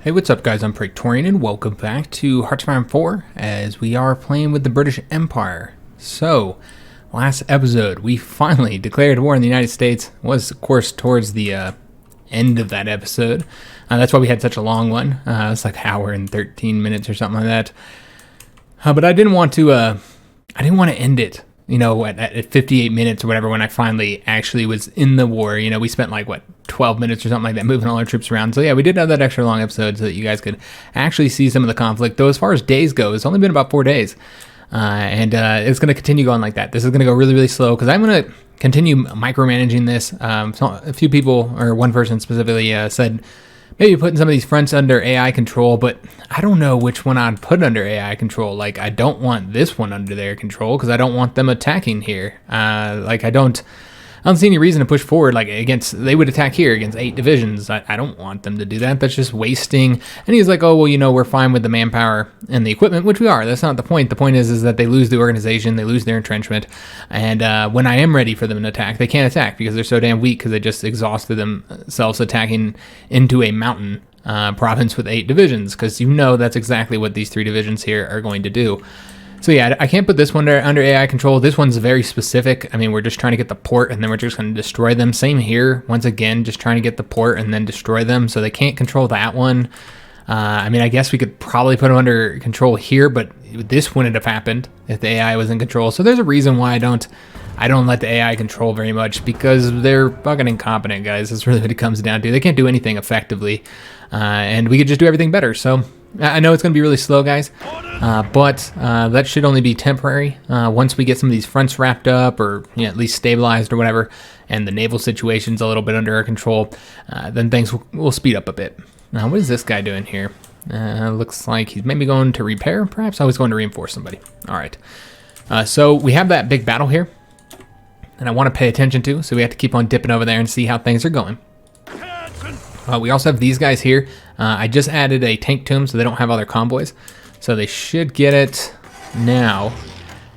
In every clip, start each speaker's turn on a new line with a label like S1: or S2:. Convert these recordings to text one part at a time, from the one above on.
S1: Hey, what's up guys, I'm Praetorian and welcome back to HOI4 as we are playing with the British Empire. So, last episode we finally declared war in the United States. It was of course towards the end of that episode. That's why we had such a long one. It's like an hour and 13 minutes or something like that. But I didn't want to end it, you know, at 58 minutes or whatever when I finally actually was in the war. You know, we spent like, 12 minutes or something like that moving all our troops around. So yeah, we did have that extra long episode so that you guys could actually see some of the conflict. Though as far as days go, it's only been about 4 days. And it's going to continue going like that. This is going to go really, really slow because I'm going to continue micromanaging this. So a few people, or one person specifically, said maybe putting some of these fronts under AI control, but I don't know which one I'd put under AI control. Like, I don't want this one under their control because I don't want them attacking here. I don't see any reason to push forward they would attack here against 8 divisions. I don't want them to do that. That's just wasting. And he's like, oh, well, you know, we're fine with the manpower and the equipment, which we are. That's not the point. The point is that they lose the organization, they lose their entrenchment. And when I am ready for them to attack, they can't attack because they're so damn weak because they just exhausted themselves attacking into a mountain province with 8 divisions, because you know that's exactly what these 3 divisions here are going to do. So yeah, I can't put this one under AI control. This one's very specific. I mean, we're just trying to get the port and then we're just going to destroy them. Same here. Once again, just trying to get the port and then destroy them. So they can't control that one. I mean, I guess we could probably put them under control here, but this wouldn't have happened if the AI was in control. So there's a reason why I don't let the AI control very much, because they're fucking incompetent, guys. That's really what it comes down to. They can't do anything effectively, and we could just do everything better. So I know it's going to be really slow, guys, but that should only be temporary. Once we get some of these fronts wrapped up, or at least stabilized or whatever, and the naval situation's a little bit under our control, then things will speed up a bit. Now, what is this guy doing here? Looks like he's maybe going to repair, perhaps? Oh, he's going to reinforce somebody. All right. So we have that big battle here, and I want to pay attention to, so we have to keep on dipping over there and see how things are going. We also have these guys here. I just added a tank to them so they don't have other convoys. So they should get it now.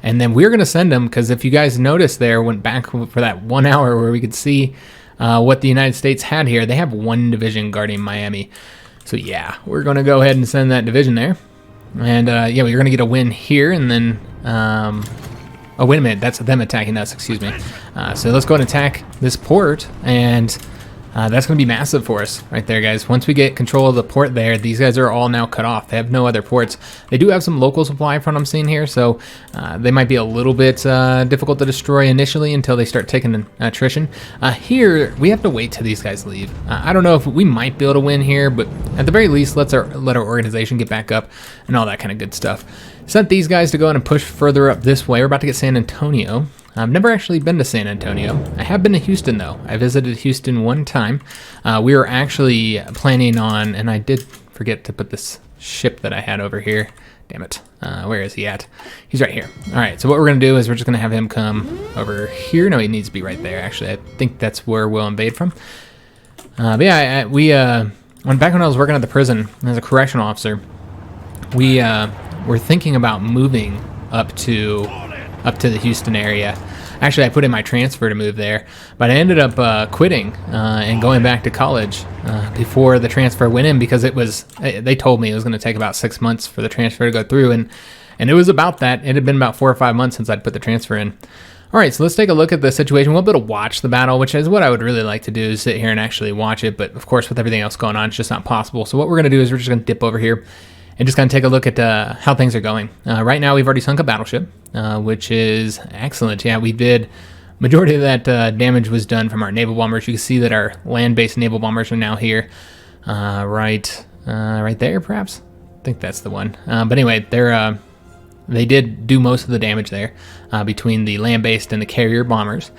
S1: And then we're going to send them, because if you guys noticed there, went back for that 1 hour where we could see what the United States had here. They have 1 division guarding Miami. So yeah, we're going to go ahead and send that division there. And yeah, we're going to get a win here, and then... oh, wait a minute. That's them attacking us. Excuse me. So let's go and attack this port, and that's going to be massive for us right there, guys. Once we get control of the port there, these guys are all now cut off. They have no other ports. They do have some local supply from what I'm seeing here, so they might be a little bit difficult to destroy initially until they start taking attrition. Here, we have to wait till these guys leave. I don't know if we might be able to win here, but at the very least, let our organization get back up and all that kind of good stuff. Sent these guys to go in and push further up this way. We're about to get San Antonio. I've never actually been to San Antonio. I have been to Houston, though. I visited Houston one time. We were actually planning on, and I did forget to put this ship that I had over here. Damn it. Where is he at? He's right here. All right, so what we're going to do is we're just going to have him come over here. No, he needs to be right there, actually. I think that's where we'll invade from. But yeah, back when I was working at the prison as a correctional officer, we were thinking about moving up to the Houston area. Actually, I put in my transfer to move there, but I ended up quitting and going back to college before the transfer went in, because they told me it was going to take about 6 months for the transfer to go through, and it was about that. It had been about 4 or 5 months since I'd put the transfer in. All right, so let's take a look at the situation. We'll be able to watch the battle, which is what I would really like to do, is sit here and actually watch it, but of course with everything else going on, it's just not possible. So what we're going to do is we're just going to dip over here and just kind of take a look at how things are going. Right now, we've already sunk a battleship, which is excellent. Yeah, we did. Majority of that damage was done from our naval bombers. You can see that our land-based naval bombers are now here, right there, perhaps. I think that's the one. But anyway, they did do most of the damage there between the land-based and the carrier bombers.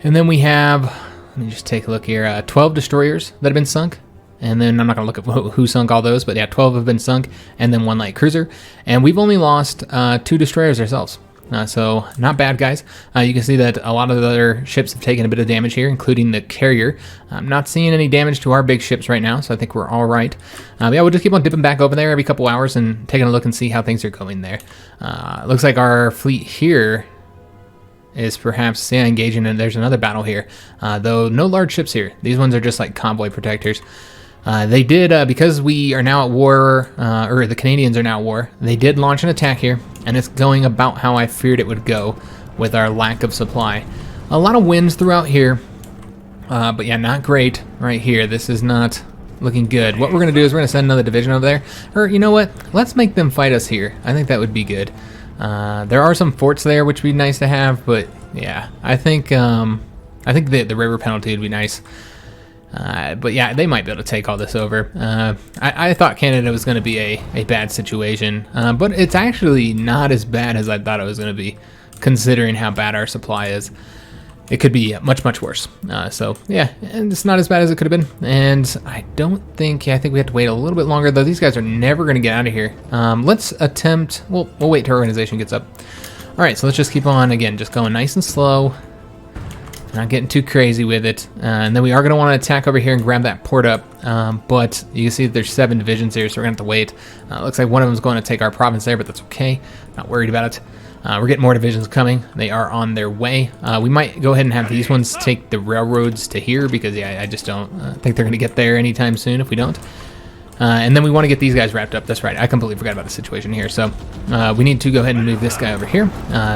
S1: And then we have, let me just take a look here, 12 destroyers that have been sunk. And then I'm not going to look at who sunk all those, but yeah, 12 have been sunk, and then 1 light cruiser. And we've only lost 2 destroyers ourselves. So not bad, guys. You can see that a lot of the other ships have taken a bit of damage here, including the carrier. I'm not seeing any damage to our big ships right now, so I think we're all right. Yeah, we'll just keep on dipping back over there every couple hours and taking a look and see how things are going there. Looks like our fleet here is perhaps engaging, and there's another battle here. Though no large ships here. These ones are just like convoy protectors. They did, because we are now at war, or the Canadians are now at war, they did launch an attack here, and it's going about how I feared it would go with our lack of supply. A lot of wins throughout here, but yeah, not great right here. This is not looking good. What we're going to do is we're going to send another division over there, or you know what, let's make them fight us here. I think that would be good. There are some forts there, which would be nice to have, but yeah, I think the river penalty would be nice. But yeah, they might be able to take all this over. I thought Canada was going to be a bad situation, but it's actually not as bad as I thought it was going to be, considering how bad our supply is. It could be much, much worse. So yeah, and it's not as bad as it could have been. And I think we have to wait a little bit longer, though. These guys are never going to get out of here. Let's attempt, we'll wait till our organization gets up. All right, so let's just keep on, again, just going nice and slow. Not getting too crazy with it. And then we are going to want to attack over here and grab that port up. But you can see that there's 7 divisions here, so we're going to have to wait. Looks like one of them is going to take our province there, but that's okay. Not worried about it. We're getting more divisions coming. They are on their way. We might go ahead and have these ones take the railroads to here, because yeah, I just don't think they're going to get there anytime soon if we don't. And then we want to get these guys wrapped up. That's right. I completely forgot about the situation here. So we need to go ahead and move this guy over here.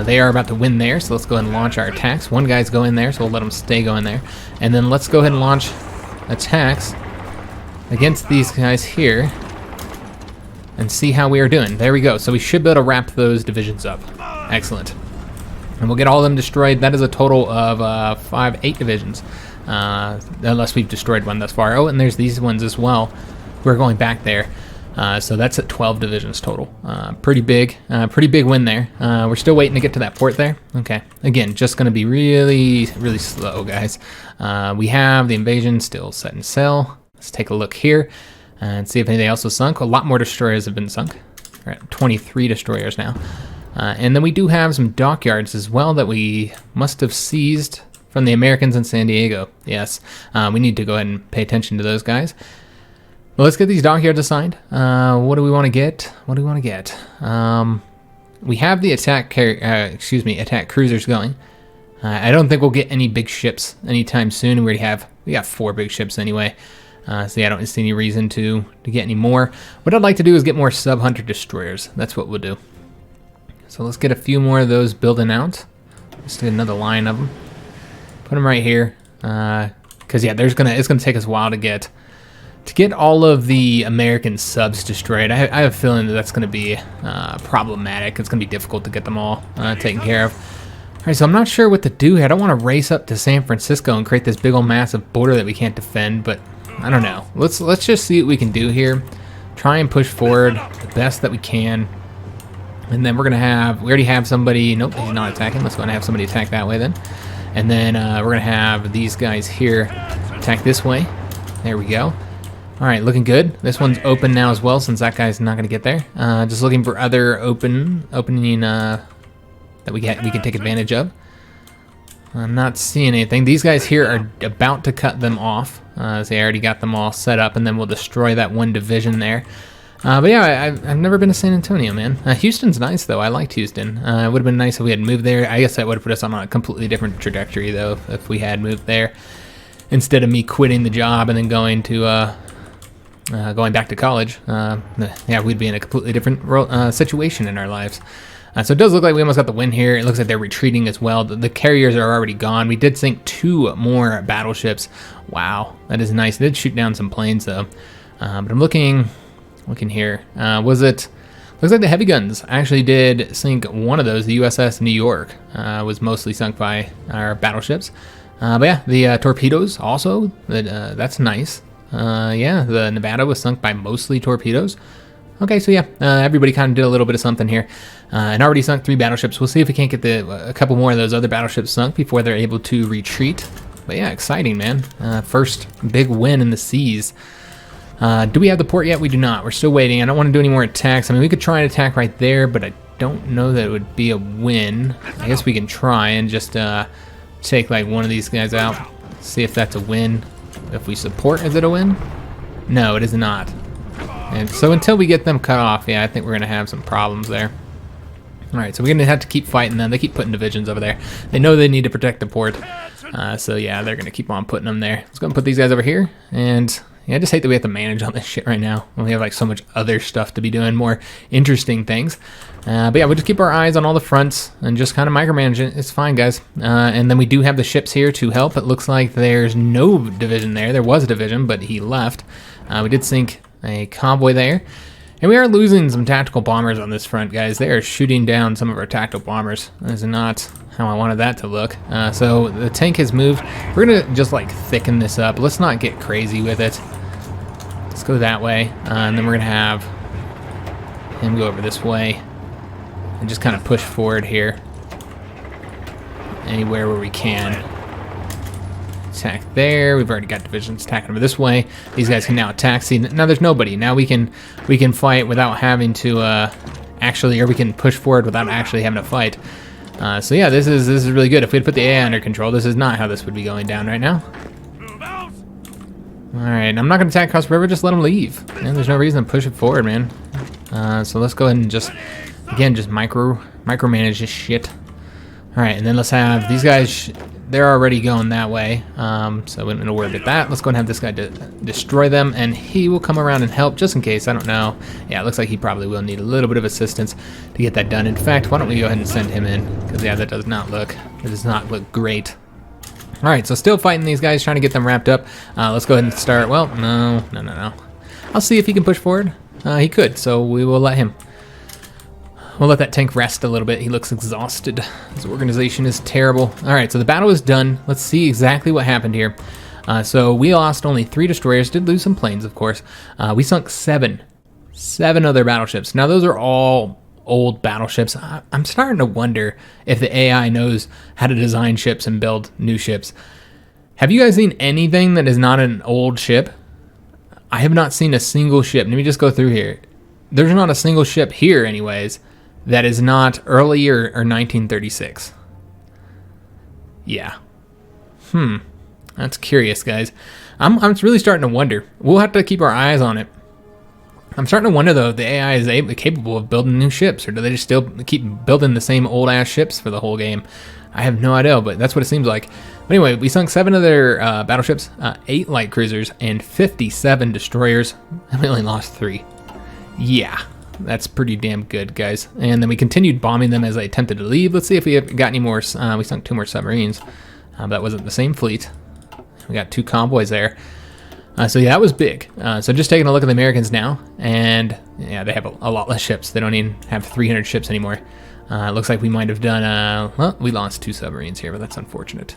S1: They are about to win there, so let's go ahead and launch our attacks. One guy's going there, so we'll let them stay going there. And then let's go ahead and launch attacks against these guys here and see how we are doing. There we go. So we should be able to wrap those divisions up. Excellent. And we'll get all of them destroyed. That is a total of 8 divisions, unless we've destroyed one thus far. Oh, and there's these ones as well. We're going back there. So that's at 12 divisions total. Pretty big win there. We're still waiting to get to that port there. Okay. Again, just going to be really, really slow, guys. We have the invasion still set in sail. Let's take a look here and see if anything else was sunk. A lot more destroyers have been sunk. We're at 23 destroyers now. And then we do have some dockyards as well that we must have seized from the Americans in San Diego. Yes, we need to go ahead and pay attention to those guys. Well, let's get these dockyards assigned. What do we want to get? We have the attack cruisers going. I don't think we'll get any big ships anytime soon. We got 4 big ships anyway. So yeah, I don't see any reason to get any more. What I'd like to do is get more sub-hunter destroyers. That's what we'll do. So let's get a few more of those building out. Let's do another line of them. Put them right here. Because yeah, it's gonna take us a while to get all of the American subs destroyed. I have a feeling that's going to be problematic. It's going to be difficult to get them all taken care of. All right, so I'm not sure what to do here. I don't want to race up to San Francisco and create this big old massive border that we can't defend, but I don't know. Let's just see what we can do here. Try and push forward the best that we can. And then we already have somebody. Nope, he's not attacking. Let's go and have somebody attack that way then. And then we're going to have these guys here attack this way. There we go. All right, looking good. This one's open now as well, since that guy's not going to get there. Just looking for other opening that we can take advantage of. I'm not seeing anything. These guys here are about to cut them off. So I already got them all set up, and then we'll destroy that one division there. But yeah, I've never been to San Antonio, man. Houston's nice, though. I liked Houston. It would have been nice if we had moved there. I guess that would have put us on a completely different trajectory, though, if we had moved there. Instead of me quitting the job and then going back to college, yeah, we'd be in a completely different situation in our lives. So it does look like we almost got the win here. It looks like they're retreating as well. The carriers are already gone. We did sink 2 more battleships. Wow, that is nice. They did shoot down some planes though. But I'm looking here. Looks like the heavy guns actually did sink one of those. The USS New York was mostly sunk by our battleships. But yeah, the torpedoes also. That's nice. Yeah, the Nevada was sunk by mostly torpedoes. Okay, so yeah, everybody kind of did a little bit of something here. And already sunk 3 battleships. We'll see if we can't get a couple more of those other battleships sunk before they're able to retreat. But yeah, exciting, man. First big win in the seas. Do we have the port yet? We do not. We're still waiting. I don't want to do any more attacks. I mean, we could try and attack right there, but I don't know that it would be a win. I guess we can try and just take like one of these guys out. See if that's a win. If we support, is it a win? No, it is not. And so until we get them cut off, yeah, I think we're going to have some problems there. All right, so we're going to have to keep fighting them. They keep putting divisions over there. They know they need to protect the port. So yeah, they're going to keep on putting them there. Let's go and put these guys over here. And Yeah, I just hate that we have to manage all this shit right now when we have like so much other stuff to be doing, more interesting things. But yeah, we'll just keep our eyes on all the fronts and just kind of micromanage it. It's fine, guys. And then we do have the ships here to help. It looks like there's no division there. There was a division, but he left. We did sink a convoy there. And we are losing some tactical bombers on this front, guys. They are shooting down some of our tactical bombers. That is not how I wanted that to look. So the tank has moved. We're going to just like thicken this up. Let's not get crazy with it. Let's go that way. And then we're going to have him go over this way. And just kind of push forward here. Anywhere where we can. Attack there. We've already got divisions attacking over this way. These guys can now attack. See, now there's nobody. Now we can fight without having to actually, or we can push forward without actually having to fight. So yeah, this is really good. If we had put the AI under control, this is not how this would be going down right now. All right, I'm not going to attack across the river. Just let them leave. Man, there's no reason to push it forward, man. So let's go ahead and just, again, just micromanage this shit. All right, and then let's have these guys. They're already going that way, so we don't worry about that. Let's go and have this guy destroy them, and he will come around and help just in case. I don't know. Yeah, it looks like he probably will need a little bit of assistance to get that done. In fact, why don't we go ahead and send him in? Because yeah, that does not look great. All right, so still fighting these guys, trying to get them wrapped up. Let's go ahead and start. Well, no. I'll see if he can push forward. He could, so we will let him. We'll let that tank rest a little bit. He looks exhausted. His organization is terrible. All right, so the battle is done. Let's see exactly what happened here. So we lost only 3 destroyers. Did lose some planes, of course. We sunk 7 other battleships. Now, those are all old battleships. I'm starting to wonder if the AI knows how to design ships and build new ships. Have you guys seen anything that is not an old ship? I have not seen a single ship. Let me just go through here. There's not a single ship here, anyways, that is not early or 1936. Yeah. That's curious, guys. I'm really starting to wonder. We'll have to keep our eyes on it. I'm starting to wonder, though, if the AI is capable of building new ships, or do they just still keep building the same old-ass ships for the whole game? I have no idea, but that's what it seems like. But anyway, we sunk 7 of their battleships, 8 light cruisers, and 57 destroyers, and we only lost 3. Yeah. That's pretty damn good, guys. And then we continued bombing them as they attempted to leave. Let's see if we have got any more. We sunk 2 more submarines. But that wasn't the same fleet. We got 2 convoys there. So yeah, that was big. So just taking a look at the Americans now. And yeah, they have a lot less ships. They don't even have 300 ships anymore. It looks like we might have done, well, we lost 2 submarines here, but that's unfortunate.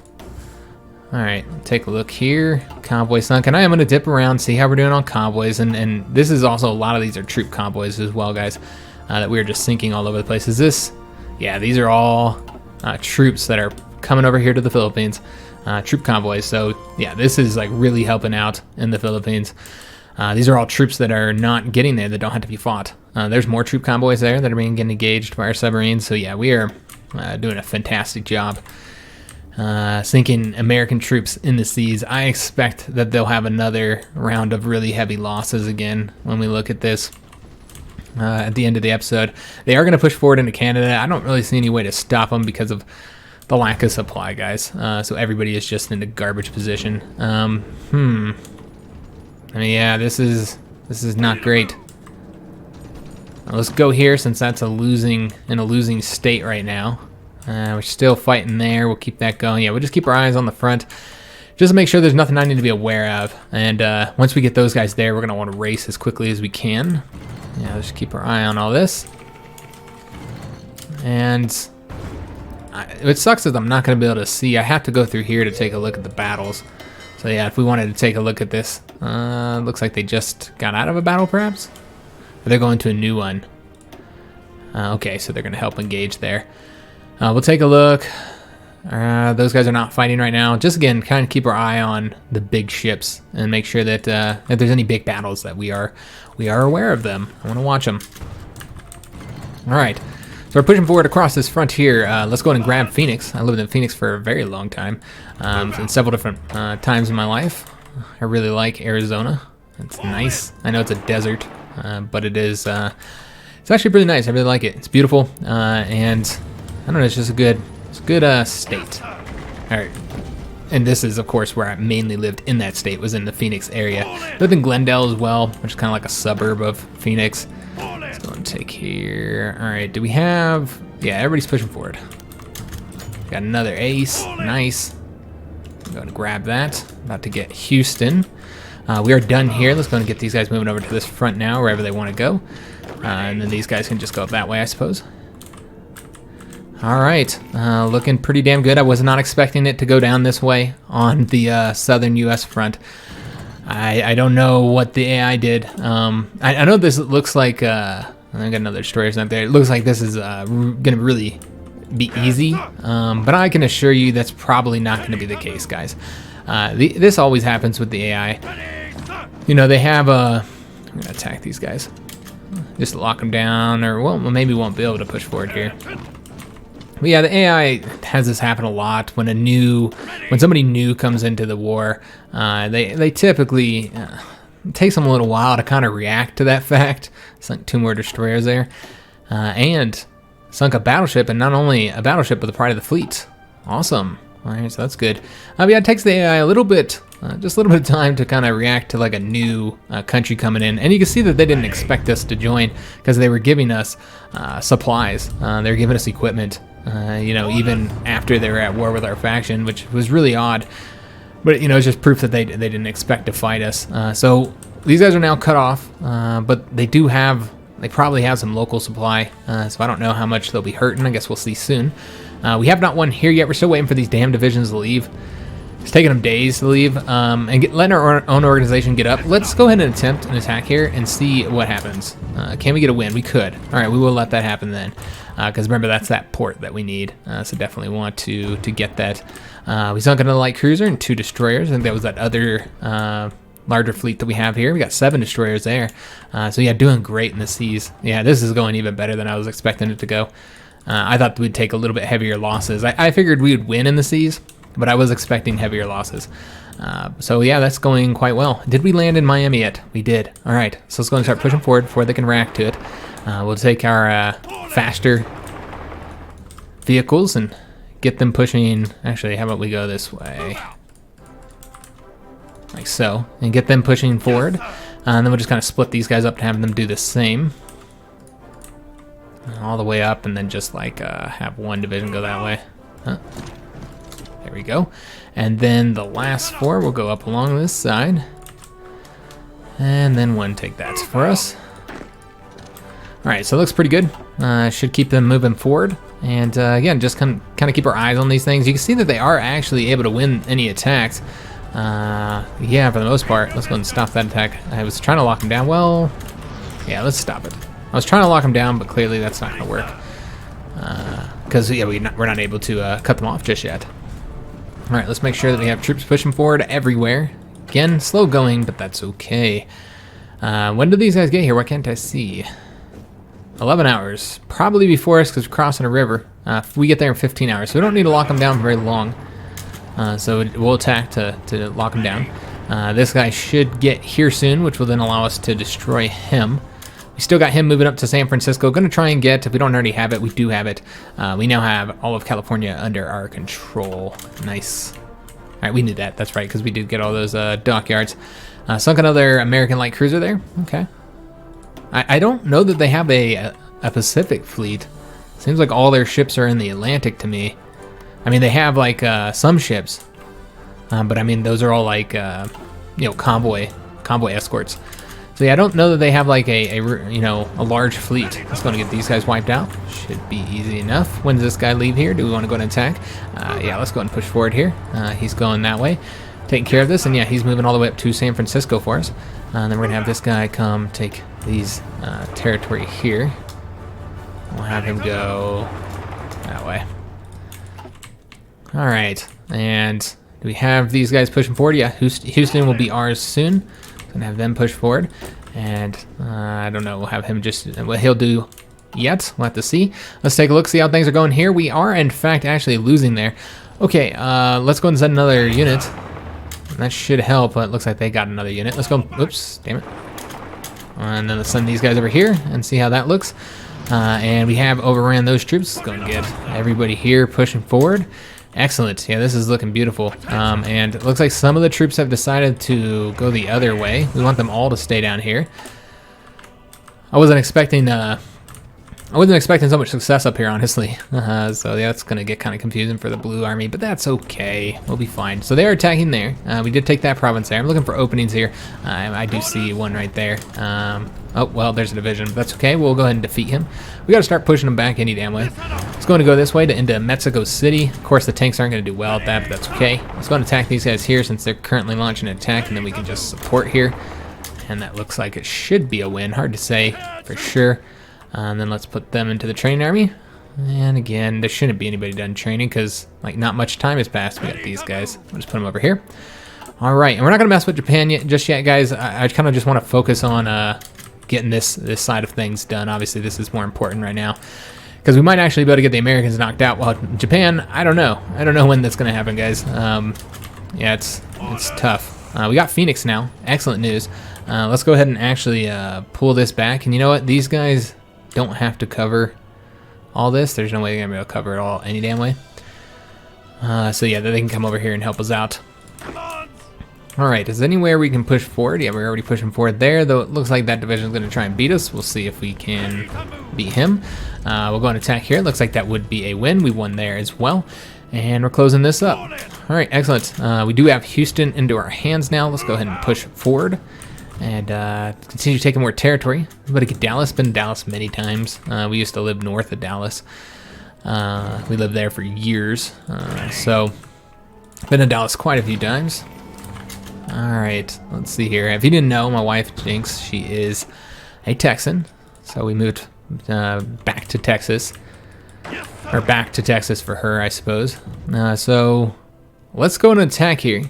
S1: All right, take a look here. Convoy sunk, and I am going to dip around, see how we're doing on convoys, and this is also, a lot of these are troop convoys as well, guys, that we're just sinking all over the place. Is this, yeah, these are all troops that are coming over here to the Philippines, troop convoys, so yeah, this is like really helping out in the Philippines. These are all troops that are not getting there, that don't have to be fought. There's more troop convoys there that are being engaged by our submarines, so yeah, we are doing a fantastic job. Sinking American troops in the seas. I expect that they'll have another round of really heavy losses again when we look at this at the end of the episode. They are going to push forward into Canada. I don't really see any way to stop them because of the lack of supply, guys. So everybody is just in a garbage position. I mean, yeah, this is not great. Let's go here since that's in a losing state right now. We're still fighting there. We'll keep that going. Yeah, we'll just keep our eyes on the front. Just to make sure there's nothing I need to be aware of. And once we get those guys there, we're going to want to race as quickly as we can. Yeah, let's keep our eye on all this. And it sucks that I'm not going to be able to see. I have to go through here to take a look at the battles. So yeah, if we wanted to take a look at this. Looks like they just got out of a battle, perhaps? Or they're going to a new one. Okay, so they're going to help engage there. We'll take a look. Those guys are not fighting right now. Just again, kind of keep our eye on the big ships and make sure that if there's any big battles that we are aware of them. I want to watch them. All right, so we're pushing forward across this frontier. Let's go ahead and grab Phoenix. I lived in Phoenix for a very long time, in several different times in my life. I really like Arizona. It's nice. I know it's a desert, but it is. It's actually really nice. I really like it. It's beautiful, and I don't know, it's just a good state. All right, and this is, of course, where I mainly lived in that state, was in the Phoenix area. Lived in Glendale as well, which is kind of like a suburb of Phoenix. Let's go and take here. All right, do we have... Yeah, everybody's pushing forward. Got another ace. Nice. I'm going to grab that. About to get Houston. We are done here. Let's go and get these guys moving over to this front now, wherever they want to go. And then these guys can just go up that way, I suppose. All right, looking pretty damn good. I was not expecting it to go down this way on the southern U.S. front. I don't know what the AI did. I know this looks like, I got another destroyer up there. It looks like this is going to really be easy, but I can assure you that's probably not going to be the case, guys. This always happens with the AI. You know, they have I'm going to attack these guys. Just lock them down, or well, maybe we won't be able to push forward here. But yeah, the AI has this happen a lot when somebody new comes into the war. They typically it takes them a little while to kind of react to that fact. Sunk 2 more destroyers there, and sunk a battleship, and not only a battleship, but the pride of the fleet. Awesome. All right, so that's good. Yeah, it takes the AI a little bit, just a little bit of time to kind of react to like a new country coming in. And you can see that they didn't expect us to join because they were giving us supplies. They were giving us equipment, you know, even after they were at war with our faction, which was really odd. But, you know, it's just proof that they didn't expect to fight us. So these guys are now cut off, but they probably have some local supply. So I don't know how much they'll be hurting. I guess we'll see soon. We have not won here yet. We're still waiting for these damn divisions to leave. It's taking them days to leave, and letting our own organization get up. Let's go ahead and attempt an attack here and see what happens. Can we get a win? We could. All right, we will let that happen then, because remember, that's that port that we need. So definitely want to get that. We sunk another light cruiser and 2 destroyers. I think that was that other larger fleet that we have here. We got 7 destroyers there. So yeah, doing great in the seas. Yeah, this is going even better than I was expecting it to go. I thought we'd take a little bit heavier losses. I figured we would win in the seas, but I was expecting heavier losses. So yeah, that's going quite well. Did we land in Miami yet? We did. All right, so let's go and start pushing forward before they can react to it. We'll take our faster vehicles and get them pushing. Actually, how about we go this way? Like so, and get them pushing forward. And then we'll just kind of split these guys up to have them do the same. All the way up, and then just like have one division go that way. There we go. And then the last 4 will go up along this side. And then one take that for us. All right, so it looks pretty good. Should keep them moving forward. And again, just kind of keep our eyes on these things. You can see that they are actually able to win any attacks. Yeah, for the most part. Let's go and stop that attack. I was trying to lock them down. Well, yeah, let's stop it. I was trying to lock them down, but clearly that's not going to work. Because yeah, we're not able to cut them off just yet. All right, let's make sure that we have troops pushing forward everywhere. Again, slow going, but that's okay. When do these guys get here? What can't I see? 11 hours. Probably before us because we're crossing a river. We get there in 15 hours, so we don't need to lock them down very long. So we'll attack to lock them down. This guy should get here soon, which will then allow us to destroy him. We still got him moving up to San Francisco. Going to try and get, if we don't already have it, we do have it. We now have all of California under our control. Nice. All right, we knew that. That's right, because we did get all those dockyards. Sunk another American light cruiser there. Okay. I don't know that they have a Pacific fleet. Seems like all their ships are in the Atlantic to me. I mean, they have like some ships, but I mean, those are all like you know, convoy escorts. So yeah, I don't know that they have like a large fleet. Let's go and get these guys wiped out. Should be easy enough. When does this guy leave here? Do we want to go and attack? Yeah, let's go and push forward here. He's going that way, taking care of this, and yeah, he's moving all the way up to San Francisco for us. And then we're gonna have this guy come take these territory here. We'll have him go that way. All right, and do we have these guys pushing forward? Yeah, Houston will be ours soon. Gonna have them push forward, and I don't know, we'll have him just, what he'll do yet, we'll have to see. Let's take a look, see how things are going here. We are in fact actually losing there. Okay, let's go and send another unit. That should help, but it looks like they got another unit. Let's go, oops, damn it. And then let's send these guys over here and see how that looks. And we have overran those troops. Let's go and get everybody here pushing forward. Excellent. Yeah, this is looking beautiful. And it looks like some of the troops have decided to go the other way. We want them all to stay down here. I wasn't expecting so much success up here, honestly. So yeah, that's going to get kind of confusing for the blue army, but that's okay. We'll be fine. So they're attacking there. We did take that province there. I'm looking for openings here. I do see one right there. Oh, well, there's a division, but that's okay. We'll go ahead and defeat him. We got to start pushing him back any damn way. It's going to go this way into Mexico City. Of course, the tanks aren't going to do well at that, but that's okay. Let's go and attack these guys here since they're currently launching an attack, and then we can just support here. And that looks like it should be a win. Hard to say for sure. And then let's put them into the training army. And again, there shouldn't be anybody done training because like not much time has passed. We got these guys. We'll just put them over here. All right, and we're not gonna mess with Japan just yet, guys. I kind of just want to focus on getting this side of things done. Obviously, this is more important right now because we might actually be able to get the Americans knocked out. While Japan, I don't know. I don't know when that's gonna happen, guys. Yeah, it's tough. We got Phoenix now. Excellent news. Let's go ahead and actually pull this back. And you know what? These guys don't have to cover all this. There's no way they're gonna be able to cover it all any damn way. So yeah, they can come over here and help us out. All right, is there anywhere we can push forward? Yeah, we're already pushing forward there, though it looks like that division is gonna try and beat us. We'll see if we can beat him. We'll go and attack here. It looks like that would be a win. We won there as well. And we're closing this up. All right, excellent. We do have Houston into our hands now. Let's go ahead and push forward and continue taking more territory. But again, Dallas, been to Dallas many times. We used to live north of Dallas. We lived there for years. So been to Dallas quite a few times. All right, let's see here. If you didn't know, my wife, Jinx, she is a Texan. So we moved back to Texas. Or back to Texas for her, I suppose. So let's go and attack here.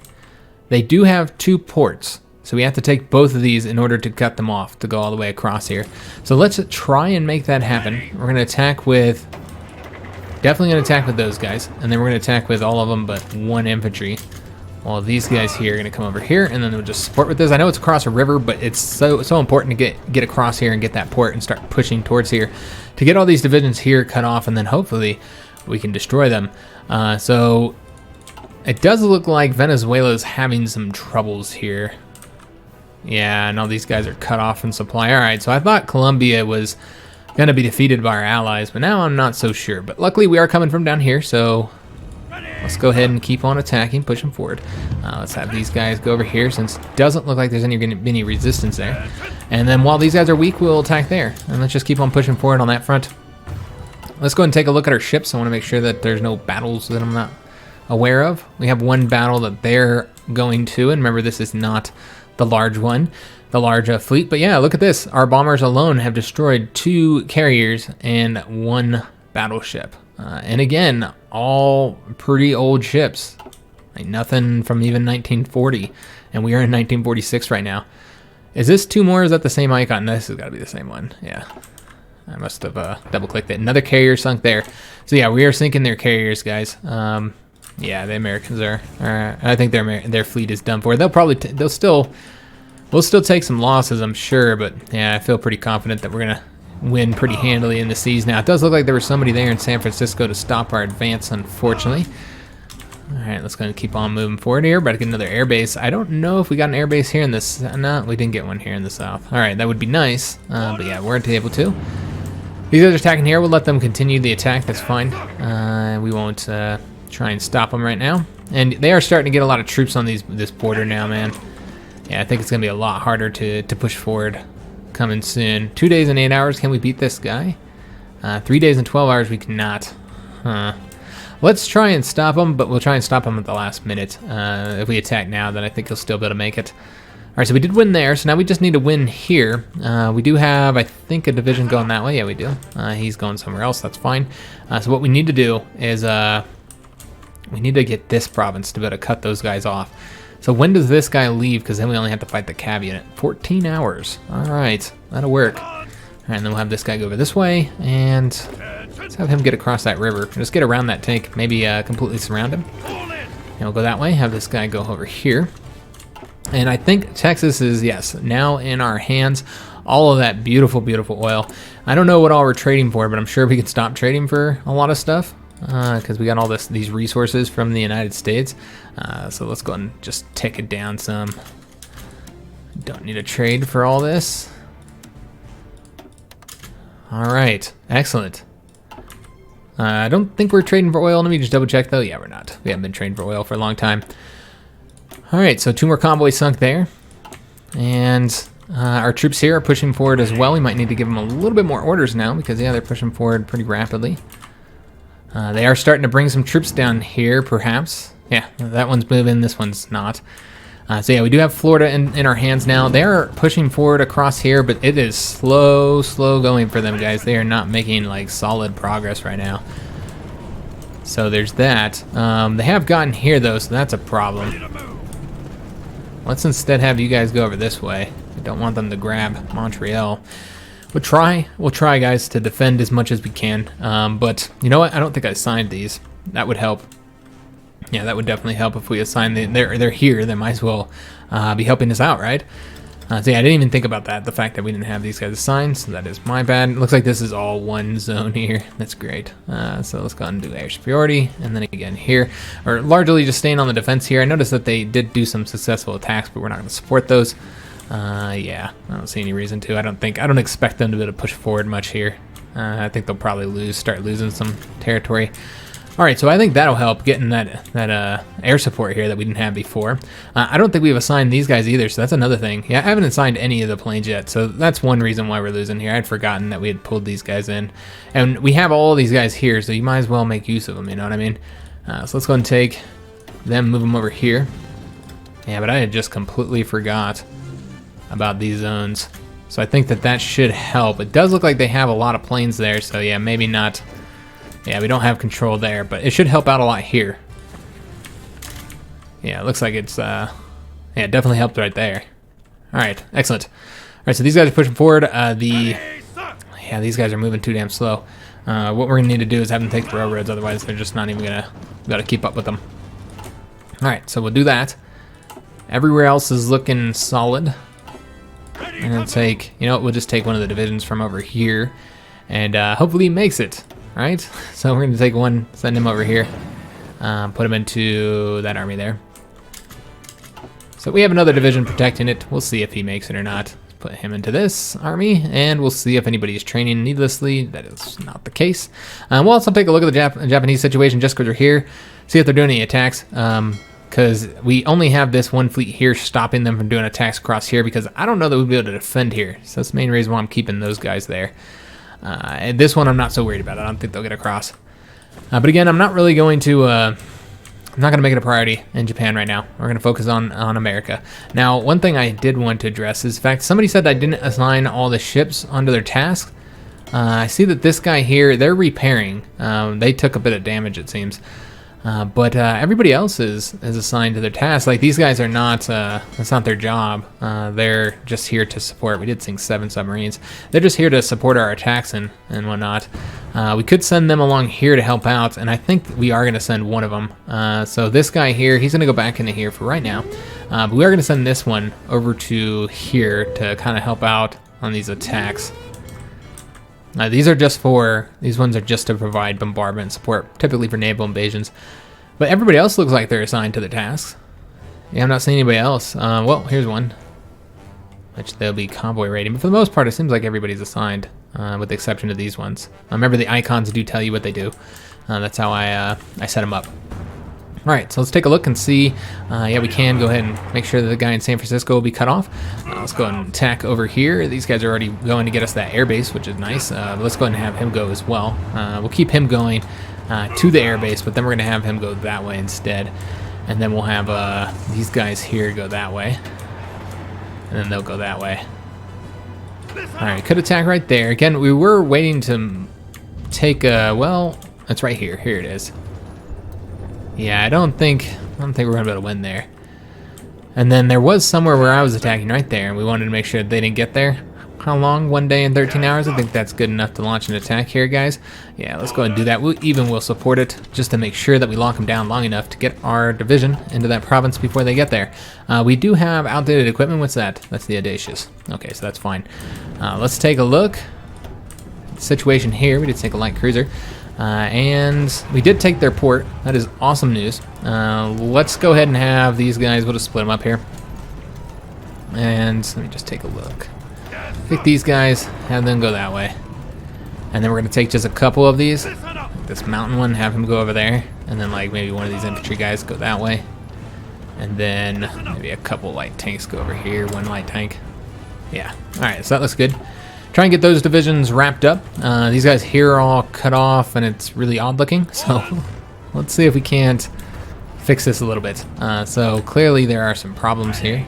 S1: They do have 2 ports. So we have to take both of these in order to cut them off to go all the way across here. So let's try and make that happen. We're going to attack with... Definitely going to attack with those guys. And then we're going to attack with all of them but 1 infantry. While these guys here are going to come over here. And then we'll just support with this. I know it's across a river, but it's so important to get across here and get that port and start pushing towards here. To get all these divisions here cut off, and then hopefully we can destroy them. So it does look like Venezuela's having some troubles here. Yeah, and all these guys are cut off in supply. All right, so I thought Colombia was going to be defeated by our allies, but now I'm not so sure. But luckily we are coming from down here, so let's go ahead and keep on attacking, push them forward. Let's have these guys go over here since it doesn't look like there's going to be any resistance there. And then while these guys are weak, we'll attack there. And let's just keep on pushing forward on that front. Let's go ahead and take a look at our ships. I want to make sure that there's no battles that I'm not aware of. We have 1 battle that they're going to, and remember this is not the large one, the large fleet. But yeah, look at this. Our bombers alone have destroyed 2 carriers and 1 battleship. And again, all pretty old ships. Like nothing from even 1940. And we are in 1946 right now. Is this 2 more? Is that the same icon? This has got to be the same one. Yeah. I must have double-clicked it. Another carrier sunk there. So yeah, we are sinking their carriers, guys. Yeah, the Americans are. I think their fleet is done for. We'll still take some losses, I'm sure. But yeah, I feel pretty confident that we're gonna win pretty handily in the seas now. It does look like there was somebody there in San Francisco to stop our advance, unfortunately. All right, let's go and keep on moving forward here. About to get another airbase. I don't know if we got an airbase here in this. No, we didn't get one here in the south. All right, that would be nice. But yeah, weren't able to. These guys are attacking here. We'll let them continue the attack. That's fine. We won't try and stop them right now. And they are starting to get a lot of troops on this border now, man. Yeah, I think it's going to be a lot harder to push forward coming soon. 2 days and 8 hours. Can we beat this guy? 3 days and 12 hours. We cannot. Let's try and stop him, but we'll try and stop him at the last minute. If we attack now, then I think he'll still be able to make it. All right, so we did win there, so now we just need to win here. We do have, I think, a division going that way. Yeah, we do. He's going somewhere else. That's fine. So what we need to do is we need to get this province to be able to cut those guys off. So when does this guy leave? Because then we only have to fight the cav unit. 14 hours. All right, that'll work. All right, and then we'll have this guy go over this way, and let's have him get across that river. Just get around that tank, maybe completely surround him. And we'll go that way, have this guy go over here. And I think Texas is, yes, now in our hands. All of that beautiful, beautiful oil. I don't know what all we're trading for, but I'm sure we can stop trading for a lot of stuff. because we got all these resources from the United States. So let's go and just tick it down some. Don't need a trade for all this. All right, excellent. I don't think we're trading for oil. Let me just double check though. Yeah, we're not. We haven't been trading for oil for a long time. All right, so 2 more convoys sunk there. And our troops here are pushing forward as well. We might need to give them a little bit more orders now because, yeah, they're pushing forward pretty rapidly. They are starting to bring some troops down here, perhaps. Yeah, that one's moving. This one's not. So, yeah, we do have Florida in our hands now. They are pushing forward across here, but it is slow going for them, guys. They are not making, like, solid progress right now. So there's that. They have gotten here, though, so that's a problem. Let's instead have you guys go over this way. I don't want them to grab Montreal. We'll try, guys, to defend as much as we can. But you know what? I don't think I signed these. That would help. Yeah, that would definitely help if we assign they're here. They might as well be helping us out, right? So yeah, I didn't even think about that. The fact that we didn't have these guys assigned, so that is my bad. It looks like this is all one zone here. That's great. So let's go ahead and do air superiority, and then again here, or largely just staying on the defense here. I noticed that they did do some successful attacks, but we're not going to support those. Yeah, I don't see any reason to. I don't expect them to be able to push forward much here. I think they'll probably start losing some territory. All right, so I think that'll help getting that air support here that we didn't have before. I don't think we've assigned these guys either, so that's another thing. Yeah, I haven't assigned any of the planes yet, so that's one reason why we're losing here. I'd forgotten that we had pulled these guys in. And we have all these guys here, so you might as well make use of them, you know what I mean? So let's go and take them, move them over here. Yeah, but I had just completely forgot about these zones. So I think that should help. It does look like they have a lot of planes there, so yeah, maybe not. Yeah, we don't have control there, but it should help out a lot here. Yeah, it looks like it's, yeah, it definitely helped right there. All right, excellent. All right, so these guys are pushing forward. Yeah, these guys are moving too damn slow. What we're gonna need to do is have them take the railroads, otherwise they're just not even gotta keep up with them. All right, so we'll do that. Everywhere else is looking solid. And then take, you know what, we'll just take one of the divisions from over here, and hopefully he makes it. All right, so we're going to take one, send him over here, put him into that army there. So we have another division protecting it. We'll see if he makes it or not. Let's put him into this army, and we'll see if anybody is training needlessly. That is not the case. We'll also take a look at the Japanese situation just because we're here, see if they're doing any attacks. Because we only have this one fleet here stopping them from doing attacks across here, because I don't know that we'll be able to defend here. So that's the main reason why I'm keeping those guys there. And this one I'm not so worried about. I don't think they'll get across. But again, I'm not really going to, I'm not going to make it a priority in Japan right now. We're going to focus on America. Now, one thing I did want to address is the fact somebody said I didn't assign all the ships onto their task. I see that this guy here, they're repairing. They took a bit of damage, it seems. But everybody else is assigned to their tasks. Like, these guys are not, that's not their job. They're just here to support. We did sink 7 submarines. They're just here to support our attacks and whatnot. We could send them along here to help out, and I think we are going to send one of them. So this guy here, he's going to go back into here for right now. But we are going to send this one over to here to kind of help out on these attacks. These ones are just to provide bombardment support, typically for naval invasions. But everybody else looks like they're assigned to the tasks. Yeah, I'm not seeing anybody else. Well, here's one, which they'll be convoy raiding. But for the most part, it seems like everybody's assigned, with the exception of these ones. Remember, the icons do tell you what they do. That's how I set them up. All right, so let's take a look and see. Yeah, we can go ahead and make sure that the guy in San Francisco will be cut off. Let's go ahead and attack over here. These guys are already going to get us that airbase, which is nice. Let's go ahead and have him go as well. We'll keep him going to the airbase, but then we're going to have him go that way instead. And then we'll have these guys here go that way. And then they'll go that way. All right, could attack right there. Again, we were waiting to take well, it's right here. Here it is. Yeah, I don't think we're gonna be able to win there. And then there was somewhere where I was attacking right there, and we wanted to make sure they didn't get there. How long? 1 day and 13 hours? I think that's good enough to launch an attack here, guys. Yeah, let's go ahead and do that. We'll support it just to make sure that we lock them down long enough to get our division into that province before they get there. We do have outdated equipment. What's that? That's the Audacious. Okay, so that's fine. Let's take a look. Situation here. We did take a light cruiser. And we did take their port. That is awesome news. Let's go ahead and have these guys, we'll just split them up here. And let me just take a look. Pick these guys, have them go that way. And then we're going to take just a couple of these. This mountain one, have him go over there. And then like maybe one of these infantry guys go that way. And then maybe a couple light tanks go over here, one light tank. Yeah, alright, so that looks good. Try and get those divisions wrapped up. These guys here are all cut off and it's really odd looking. So let's see if we can't fix this a little bit. So clearly there are some problems here.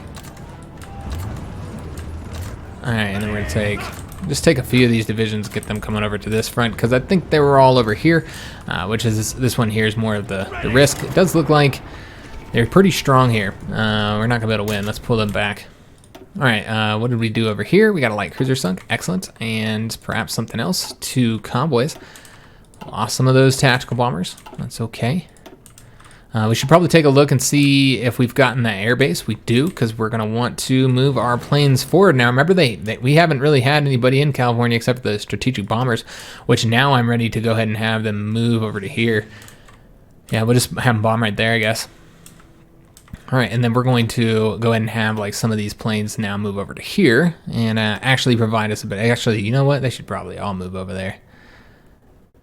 S1: Alright, and then we're going to just take a few of these divisions, get them coming over to this front, because I think they were all over here, which is this one here is more of the risk. It does look like they're pretty strong here. We're not going to be able to win. Let's pull them back. Alright, what did we do over here? We got a light cruiser sunk. Excellent. And perhaps something else. 2 convoys. Lost some of those tactical bombers. That's okay. We should probably take a look and see if we've gotten that airbase. We do, because we're going to want to move our planes forward. Now, remember, we haven't really had anybody in California except for the strategic bombers, which now I'm ready to go ahead and have them move over to here. Yeah, we'll just have them bomb right there, I guess. All right, and then we're going to go ahead and have like some of these planes now move over to here and actually provide us a bit. Actually, you know what? They should probably all move over there.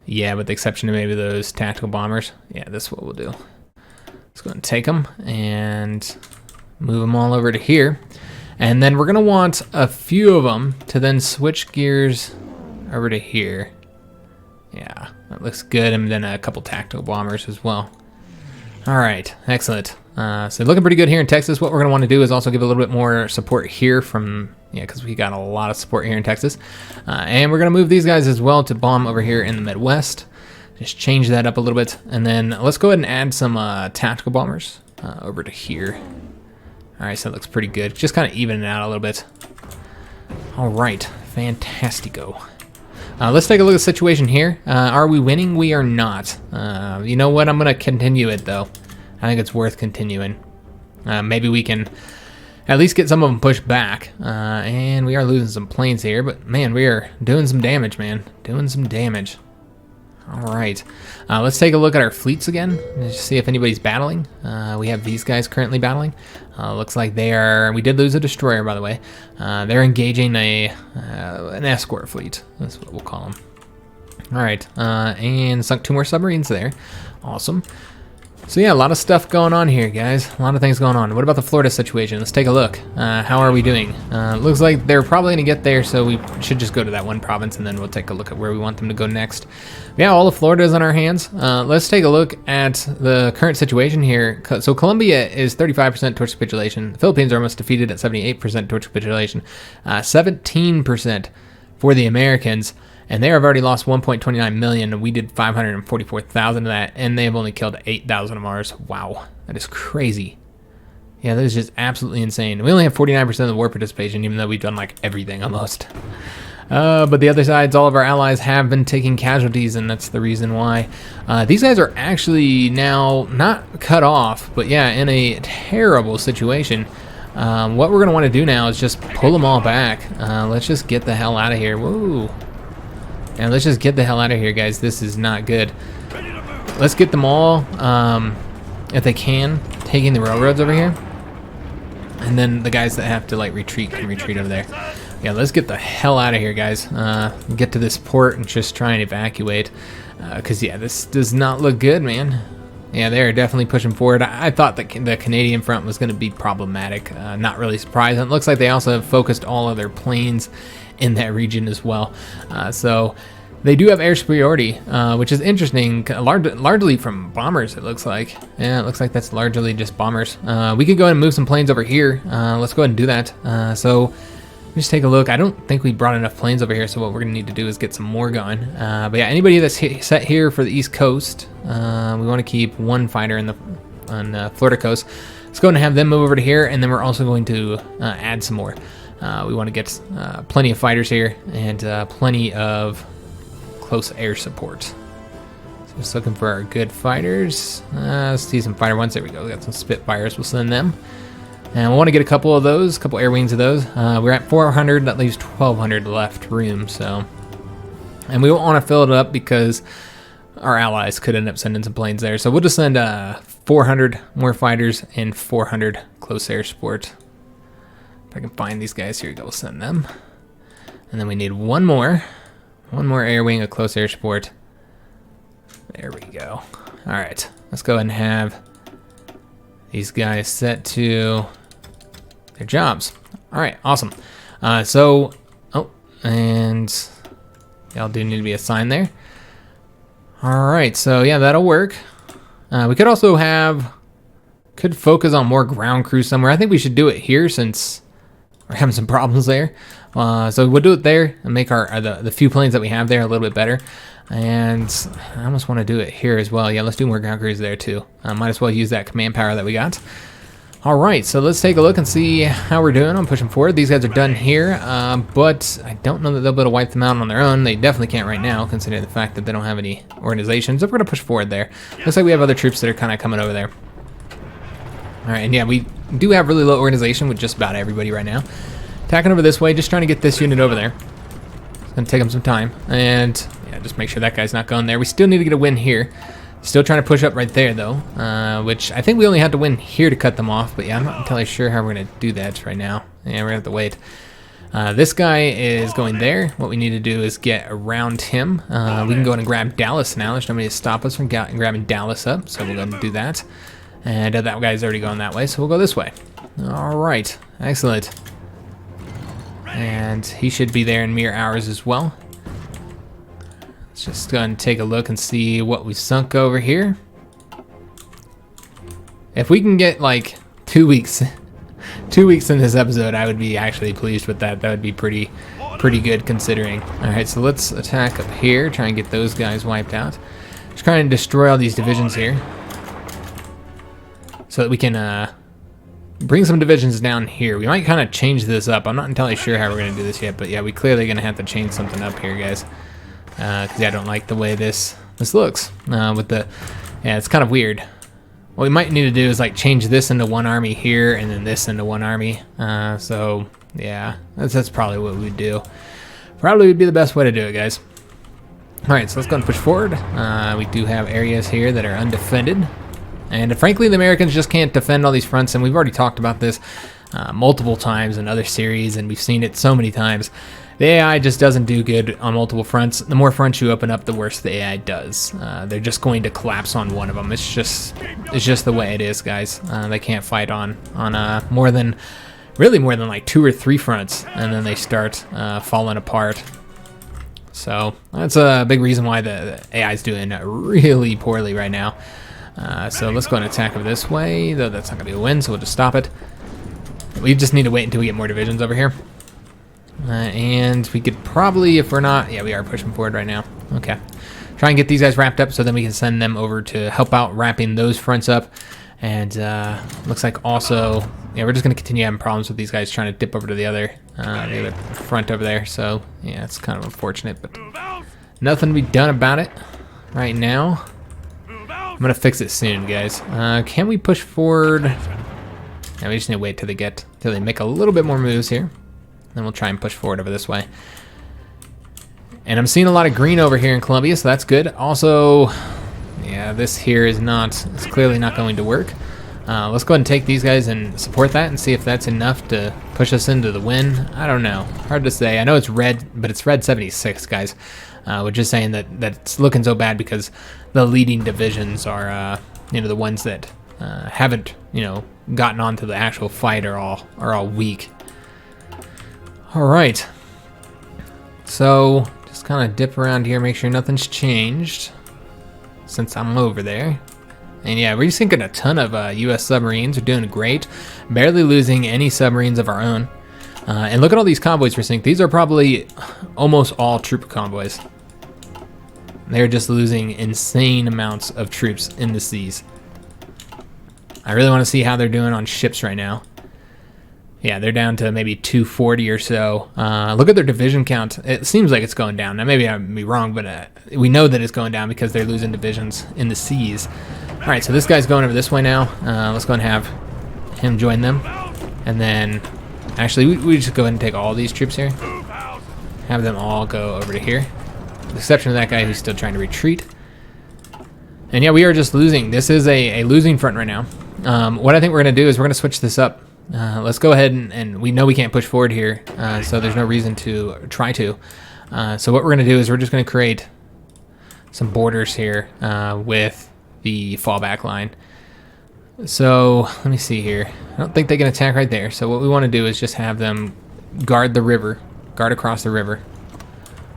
S1: Yeah, with the exception of maybe those tactical bombers. Yeah, this is what we'll do. Let's go ahead and take them and move them all over to here. And then we're going to want a few of them to then switch gears over to here. Yeah, that looks good. And then a couple tactical bombers as well. All right, excellent. So looking pretty good here in Texas. What we're going to want to do is also give a little bit more support here from, yeah, because we got a lot of support here in Texas. And we're going to move these guys as well to bomb over here in the Midwest. Just change that up a little bit. And then let's go ahead and add some tactical bombers over to here. All right, so that looks pretty good. Just kind of even it out a little bit. All right, fantastico. Let's take a look at the situation here. Are we winning? We are not. You know what? I'm going to continue it, though. I think it's worth continuing. Maybe we can at least get some of them pushed back. And we are losing some planes here. But, man, we are doing some damage, man. Doing some damage. All right. Let's take a look at our fleets again. Just see if anybody's battling. We have these guys currently battling. Looks like they are... We did lose a destroyer, by the way. They're engaging an escort fleet. That's what we'll call them. All right. And sunk 2 more submarines there. Awesome. So yeah, a lot of stuff going on here, guys. A lot of things going on. What about the Florida situation? Let's take a look. How are we doing? Looks like they're probably going to get there, so we should just go to that one province, and then we'll take a look at where we want them to go next. Yeah, all of Florida is on our hands. Let's take a look at the current situation here. So Colombia is 35% towards capitulation. The Philippines are almost defeated at 78% towards capitulation. 17% for the Americans. And they have already lost 1.29 million. We did 544,000 of that, and they have only killed 8,000 of ours. Wow, that is crazy. Yeah, that is just absolutely insane. We only have 49% of the war participation, even though we've done like everything almost. But the other sides, all of our allies have been taking casualties, and that's the reason why. These guys are actually now not cut off, but yeah, in a terrible situation. What we're going to want to do now is just pull them all back. Let's just get the hell out of here. Whoa. And let's just get the hell out of here, guys. This is not good. Let's get them all, if they can, taking the railroads over here. And then the guys that have to like retreat can retreat over there. Yeah, let's get the hell out of here, guys. Get to this port and just try and evacuate. Because, yeah, this does not look good, man. Yeah, they're definitely pushing forward. I thought that the Canadian front was going to be problematic. Not really surprised. It looks like they also have focused all of their planes in that region as well. So they do have air superiority, which is interesting, largely from bombers, it looks like. Yeah, it looks like that's largely just bombers. We could go ahead and move some planes over here. Let's go ahead and do that. So just take a look. I don't think we brought enough planes over here, so what we're going to need to do is get some more going. But yeah, anybody that's set here for the East Coast, we want to keep one fighter on the Florida coast. Let's go ahead and have them move over to here, and then we're also going to add some more. We want to get plenty of fighters here and plenty of close air support. So just looking for our good fighters. Let's see some fighter ones. There we go. We got some Spitfires. We'll send them. And we want to get a couple of those, a couple air wings of those. We're at 400. That leaves 1,200 left room. So, and we won't want to fill it up because our allies could end up sending some planes there. So we'll just send 400 more fighters and 400 close air support. If I can find these guys, here we go, we'll send them. And then we need one more air wing of close air support. There we go. All right, let's go ahead and have these guys set to their jobs. All right, awesome. And y'all do need to be assigned there. All right, so yeah, that'll work. We could also could focus on more ground crew somewhere. I think we should do it here since we're having some problems there. So we'll do it there and make the few planes that we have there a little bit better. And I almost want to do it here as well. Yeah, let's do more ground crews there too. Might as well use that command power that we got. All right, so let's take a look and see how we're doing. I'm pushing forward. These guys are done here, but I don't know that they'll be able to wipe them out on their own. They definitely can't right now, considering the fact that they don't have any organization. So we're going to push forward there. Looks like we have other troops that are kind of coming over there. All right, and yeah, we do have really low organization with just about everybody right now. Attacking over this way, just trying to get this unit over there. It's going to take them some time. And yeah, just make sure that guy's not going there. We still need to get a win here. Still trying to push up right there, though, which I think we only had to win here to cut them off. But yeah, I'm not entirely sure how we're going to do that right now. Yeah, we're going to have to wait. This guy is going there. What we need to do is get around him. We can go in and grab Dallas now. There's nobody to stop us from grabbing Dallas up, so we'll go ahead and do that. And that guy's already going that way, so we'll go this way. All right, excellent. And he should be there in mere hours as well. Let's just go and take a look and see what we sunk over here. If we can get like 2 weeks, 2 weeks in this episode, I would be actually pleased with that. That would be pretty good considering. All right, so let's attack up here, try and get those guys wiped out. Just trying to destroy all these divisions here, so that we can bring some divisions down here. We might kind of change this up. I'm not entirely sure how we're going to do this yet, but yeah, we clearly going to have to change something up here, guys. Because I don't like the way this looks. Yeah, it's kind of weird. What we might need to do is like change this into one army here and then this into one army. So yeah, that's probably what we'd do. Probably would be the best way to do it, guys. All right, so let's go and push forward. We do have areas here that are undefended. And frankly, the Americans just can't defend all these fronts, and we've already talked about this multiple times in other series, and we've seen it so many times. The AI just doesn't do good on multiple fronts. The more fronts you open up, the worse the AI does. They're just going to collapse on one of them. It's just the way it is, guys. They can't fight on more than like 2 or 3 fronts, and then they start falling apart. So that's a big reason why the AI is doing really poorly right now. So let's go and attack over this way, though that's not going to be a win, so we'll just stop it. We just need to wait until we get more divisions over here. And we could probably, if we're not, yeah, we are pushing forward right now. Okay. Try and get these guys wrapped up so then we can send them over to help out wrapping those fronts up. And looks like also, yeah, we're just going to continue having problems with these guys trying to dip over to the other front over there. So, yeah, it's kind of unfortunate, but nothing to be done about it right now. I'm going to fix it soon, guys. Can we push forward? Yeah, we just need to wait till they make a little bit more moves here. Then we'll try and push forward over this way. And I'm seeing a lot of green over here in Colombia, so that's good. Also, yeah, this here is it's clearly not going to work. Let's go ahead and take these guys and support that and see if that's enough to push us into the win. I don't know. Hard to say. I know it's red, but it's red 76, guys. We're just saying that it's looking so bad because the leading divisions are, the ones that haven't, gotten onto the actual fight are all weak. All right. So just kind of dip around here, make sure nothing's changed since I'm over there. And yeah, we're sinking a ton of U.S. submarines. We're doing great. Barely losing any submarines of our own. And look at all these convoys we're sinking. These are probably almost all troop convoys. They're just losing insane amounts of troops in the seas. I really want to see how they're doing on ships right now. Yeah, they're down to maybe 240 or so. Look at their division count. It seems like it's going down. Now, maybe I'm be wrong, but we know that it's going down because they're losing divisions in the seas. All right, so this guy's going over this way now. Let's go and have him join them. And then, actually, we just go ahead and take all these troops here. Have them all go over to here. With the exception of that guy who's still trying to retreat. And yeah, we are just losing. This is a losing front right now. What I think we're going to do is we're going to switch this up. Let's go ahead and we know we can't push forward here, so there's no reason to try to. So what we're going to do is we're just going to create some borders here with the fallback line. So let me see here. I don't think they can attack right there. So what we want to do is just have them guard the river, guard across the river.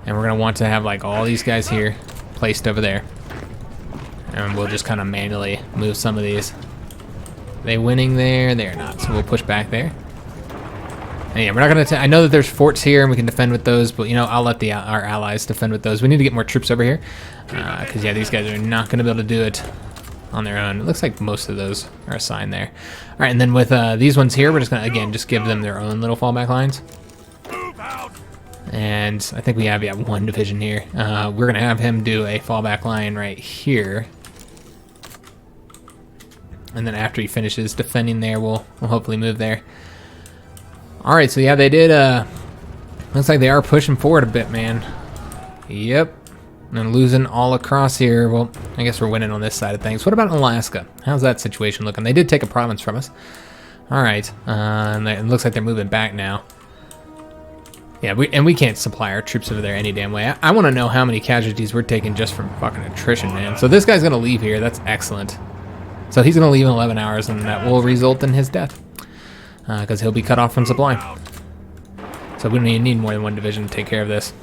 S1: And we're going to want to have like all these guys here placed over there. And we'll just kind of manually move some of these. Are they winning there? They're not. So we'll push back there. And yeah, we're not going to... I know that there's forts here and we can defend with those, but, you know, I'll let our allies defend with those. We need to get more troops over here. Because, yeah, these guys are not going to be able to do it on their own. It looks like most of those are assigned there. All right, and then with these ones here, we're just going to, again, just give them their own little fallback lines. And I think we have, yeah, one division here. We're going to have him do a fallback line right here. And then after he finishes defending there, we'll hopefully move there. All right, so yeah, they did, looks like they are pushing forward a bit, man. Yep. And losing all across here. Well, I guess we're winning on this side of things. What about Alaska? How's that situation looking? They did take a province from us. All right. And it looks like they're moving back now. Yeah, we can't supply our troops over there any damn way. I want to know how many casualties we're taking just from fucking attrition, man. So this guy's going to leave here. That's excellent. So he's going to leave in 11 hours, and that will result in his death. Because he'll be cut off from supply. So we don't even need more than one division to take care of this.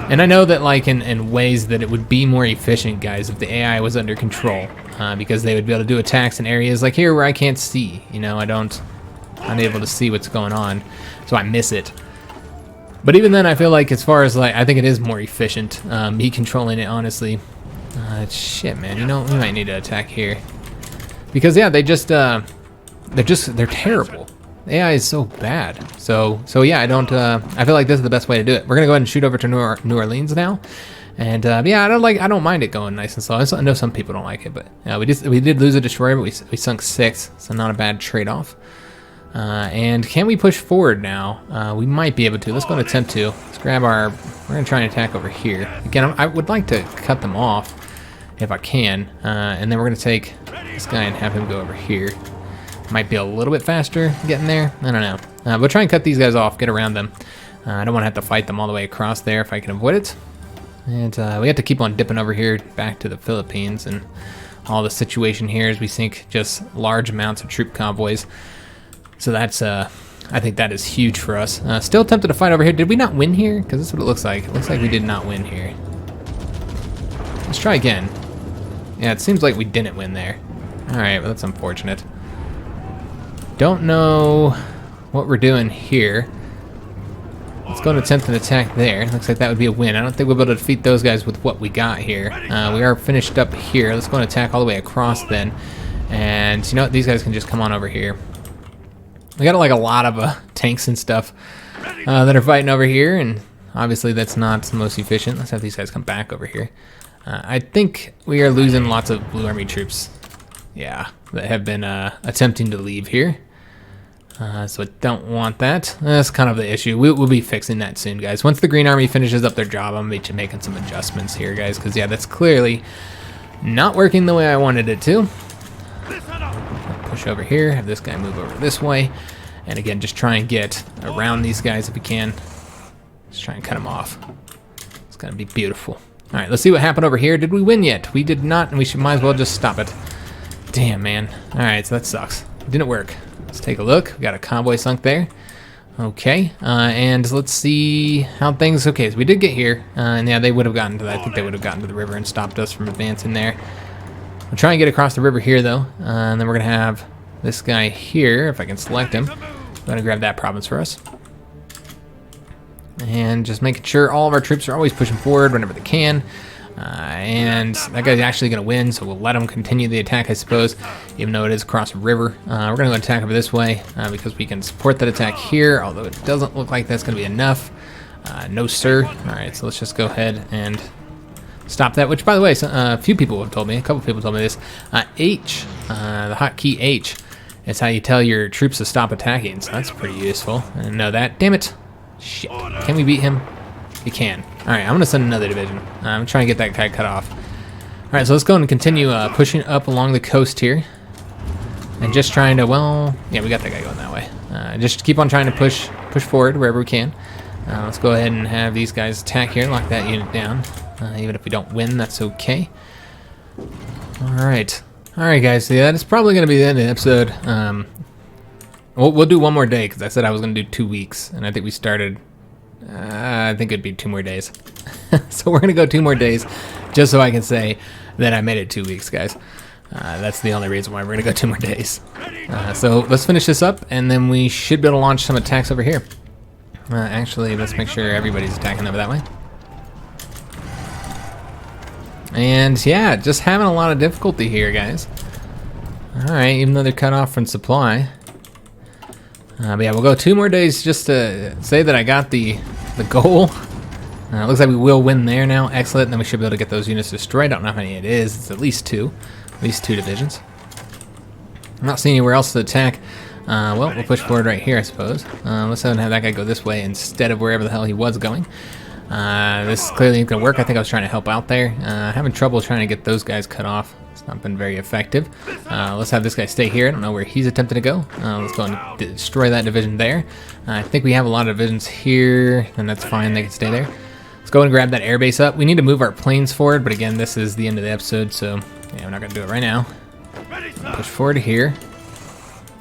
S1: And I know that, like, in ways that it would be more efficient, guys, if the AI was under control. Because they would be able to do attacks in areas like here where I can't see. You know, I'm unable to see what's going on. So I miss it. But even then, I feel like as far as, like, I think it is more efficient, me controlling it, honestly. Shit, man, you know, we might need to attack here. Because, yeah, they're terrible. The AI is so bad. So yeah, I feel like this is the best way to do it. We're gonna go ahead and shoot over to New Orleans now. And, yeah, I don't mind it going nice and slow. I know some people don't like it, but, we did lose a destroyer, but we sunk 6, so not a bad trade-off. And can we push forward now? We might be able to. Let's go and attempt to. Let's grab we're going to try and attack over here. Again, I would like to cut them off if I can. And then we're going to take this guy and have him go over here. Might be a little bit faster getting there. I don't know. We'll try and cut these guys off, get around them. I don't want to have to fight them all the way across there if I can avoid it. And we have to keep on dipping over here back to the Philippines. And all the situation here is we sink just large amounts of troop convoys. So that's, I think that is huge for us. Still tempted to fight over here. Did we not win here? Because this is what it looks like. It looks like we did not win here. Let's try again. Yeah, it seems like we didn't win there. Alright, well, that's unfortunate. Don't know what we're doing here. Let's go and attempt an attack there. Looks like that would be a win. I don't think we'll be able to defeat those guys with what we got here. We are finished up here. Let's go and attack all the way across then. And you know what? These guys can just come on over here. We got like a lot of tanks and stuff that are fighting over here, and obviously that's not the most efficient. Let's have these guys come back over here. I think we are losing lots of Blue Army troops. Yeah, that have been attempting to leave here. So I don't want that. That's kind of the issue. We'll be fixing that soon, guys. Once the Green Army finishes up their job, I'm going to be making some adjustments here, guys, because yeah, that's clearly not working the way I wanted it to. Push over here, have this guy move over this way, and again, just try and get around these guys if we can. Just try and cut them off. It's gonna be beautiful. All right, let's see what happened over here. Did we win yet? We did not, and we might as well just stop it. Damn, man. All right, so that sucks. It didn't work. Let's take a look. We got a convoy sunk there. Okay, and let's see how things. Okay, so we did get here, and yeah, they would have gotten to that. I think they would have gotten to the river and stopped us from advancing there. We'll try and get across the river here, though, and then we're going to have this guy here, if I can select him. I'm going to grab that province for us. And just making sure all of our troops are always pushing forward whenever they can. And that guy's actually going to win, so we'll let him continue the attack, I suppose, even though it is across a river. We're going to go attack over this way because we can support that attack here, although it doesn't look like that's going to be enough. No, sir. All right, so let's just go ahead and stop that, which, by the way, a few people have told me, a couple people told me this. H, the hotkey H, is how you tell your troops to stop attacking, so that's pretty useful. I didn't know that. Damn it. Shit. Can we beat him? We can. All right, I'm going to send another division. I'm trying to get that guy cut off. All Alright, so let's go and continue pushing up along the coast here. And just trying to, well, yeah, we got that guy going that way. Just keep on trying to push forward wherever we can. Let's go ahead and have these guys attack here, lock that unit down. Even if we don't win, that's okay. Alright. Alright, guys, so yeah, that is probably going to be the end of the episode. We'll do one more day, because I said I was going to do 2 weeks, and I think we started, I think it'd be 2 more days. So we're going to go 2 more days, just so I can say that I made it 2 weeks, guys. That's the only reason why we're going to go 2 more days. So let's finish this up, and then we should be able to launch some attacks over here. Actually, let's make sure everybody's attacking over that way. And yeah, just having a lot of difficulty here, guys. Alright, even though they're cut off from supply. But yeah, we'll go 2 more days just to say that I got the goal. Looks like we will win there now. Excellent. Then we should be able to get those units destroyed. I don't know how many it is. It's at least 2. At least 2 divisions. I'm not seeing anywhere else to attack. Well, we'll push forward right here, I suppose. Let's have that guy go this way instead of wherever the hell he was going. This clearly ain't gonna work. I think I was trying to help out there. Having trouble trying to get those guys cut off. It's not been very effective. Let's have this guy stay here. I don't know where he's attempting to go. Let's go and destroy that division there. I think we have a lot of divisions here, and that's fine. They can stay there. Let's go and grab that airbase up. We need to move our planes forward, but again, this is the end of the episode, so yeah, we're not gonna do it right now. Push forward here.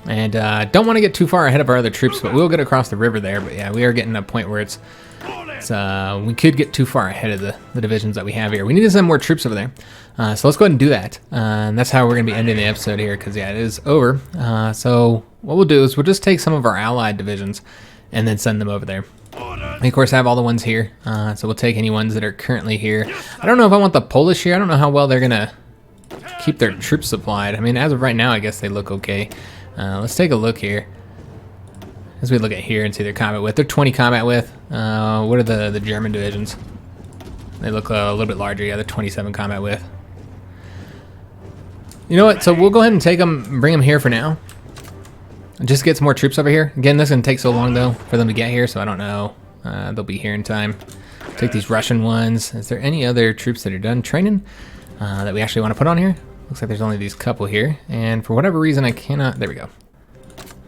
S1: And don't want to get too far ahead of our other troops, but we'll get across the river there. But yeah, we are getting to a point where it's we could get too far ahead of the divisions that we have here. We need to send more troops over there. So let's go ahead and do that. And that's how we're going to be ending the episode here, because yeah, it is over. So what we'll do is we'll just take some of our allied divisions and then send them over there. We of course have all the ones here. So we'll take any ones that are currently here. I don't know if I want the Polish here. I don't know how well they're going to keep their troops supplied. I mean, as of right now, I guess they look okay. Let's take a look here. As we look at here and see their combat width. They're 20 combat width. What are the German divisions? They look a little bit larger. Yeah, they're 27 combat width. You know what? So we'll go ahead and take them and bring them here for now. Just get some more troops over here. Again, this is going to take so long, though, for them to get here, so I don't know. They'll be here in time. Take these Russian ones. Is there any other troops that are done training that we actually want to put on here? Looks like there's only these couple here, and for whatever reason I cannot, there we go.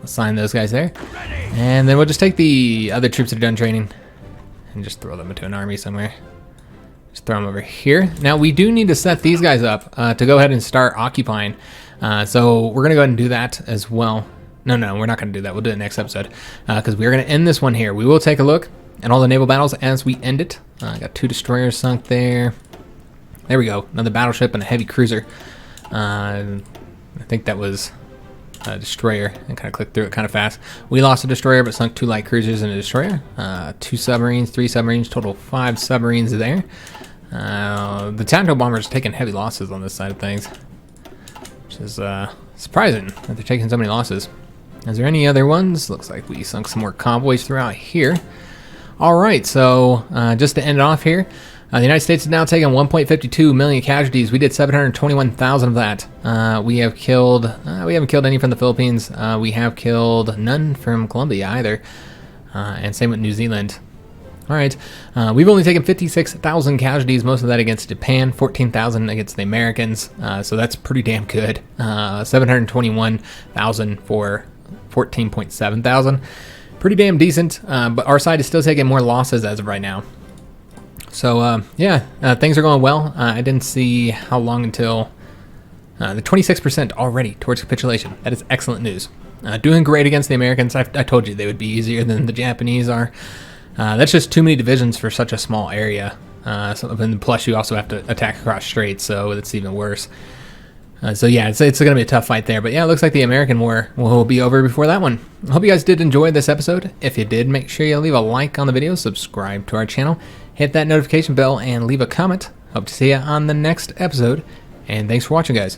S1: Assign those guys there, and then we'll just take the other troops that are done training and just throw them into an army somewhere. Just throw them over here. Now we do need to set these guys up to go ahead and start occupying, so we're gonna go ahead and do that as well. No, we're not gonna do that. We'll do it next episode, because we're gonna end this one here. We will take a look at all the naval battles as we end it. Got 2 destroyers sunk there. There we go, another battleship and a heavy cruiser. I think that was a destroyer, and kind of clicked through it kind of fast. We lost a destroyer but sunk 2 light cruisers and a destroyer. 2 submarines, 3 submarines, total 5 submarines there. The tactical bombers are taking heavy losses on this side of things, which is surprising that they're taking so many losses. Is there any other ones? Looks like we sunk some more convoys throughout here. Alright, so just to end it off here, the United States has now taken 1.52 million casualties. We did 721,000 of that. We have killed, we haven't killed any from the Philippines. We have killed none from Colombia either. And same with New Zealand. All right, we've only taken 56,000 casualties, most of that against Japan, 14,000 against the Americans. So that's pretty damn good. 721,000 for 14.7 thousand. Pretty damn decent, but our side is still taking more losses as of right now. So, yeah, things are going well. I didn't see how long until the 26% already towards capitulation. That is excellent news. Doing great against the Americans. I told you they would be easier than the Japanese are. That's just too many divisions for such a small area. And plus, you also have to attack across straits, so it's even worse. So yeah, it's going to be a tough fight there. But yeah, it looks like the American war will be over before that one. I hope you guys did enjoy this episode. If you did, make sure you leave a like on the video, subscribe to our channel, hit that notification bell, and leave a comment. Hope to see you on the next episode. And thanks for watching, guys.